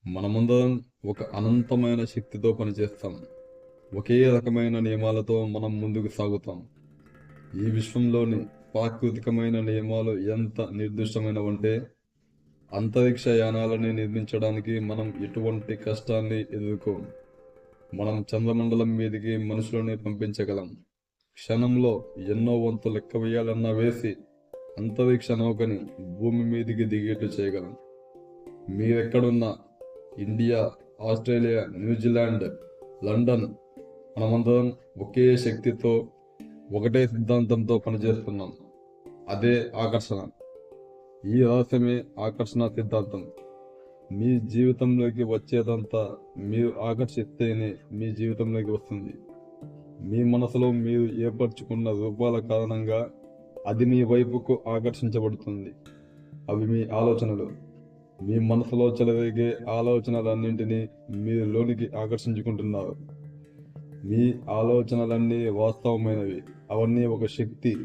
మనమందరం ఒక అనంతమైన శక్తితో పనిచేస్తాం. ఒకే రకమైన నియమాలతో మనం ముందుకు సాగుతాం. ఈ విశ్వంలోని ప్రాకృతికమైన నియమాలు ఎంత నిర్దిష్టమైనవంటే, అంతరిక్ష యానాలని నిర్మించడానికి మనం ఎటువంటి కష్టాన్ని ఎదుర్కోం. మనం చంద్రమండలం మీదికి మనుషులని పంపించగలం. క్షణంలో ఎన్నో వంతు లెక్క వేయాలన్నా వేసి అంతరిక్ష నౌకని భూమి మీదికి దిగేట్టు చేయగలం. మీరెక్కడున్నా, ఇండియా, ఆస్ట్రేలియా, న్యూజిలాండ్, లండన్, మనమందరం ఒకే శక్తితో, ఒకటే సిద్ధాంతంతో పనిచేస్తున్నాం. అదే ఆకర్షణ. ఈ రహస్యమే ఆకర్షణ సిద్ధాంతం. మీ జీవితంలోకి వచ్చేదంతా మీరు ఆకర్షిస్తేనే మీ జీవితంలోకి వస్తుంది. మీ మనసులో మీరు ఏర్పరచుకున్న రూపాల కారణంగా అది మీ వైపుకు ఆకర్షించబడుతుంది. అవి మీ ఆలోచనలు. మీ మనసులో చెలరేగే ఆలోచనలన్నింటినీ మీరు లోనికి ఆకర్షించుకుంటున్నారు. మీ ఆలోచనలన్నీ వాస్తవమైనవి. అవన్నీ ఒక శక్తి.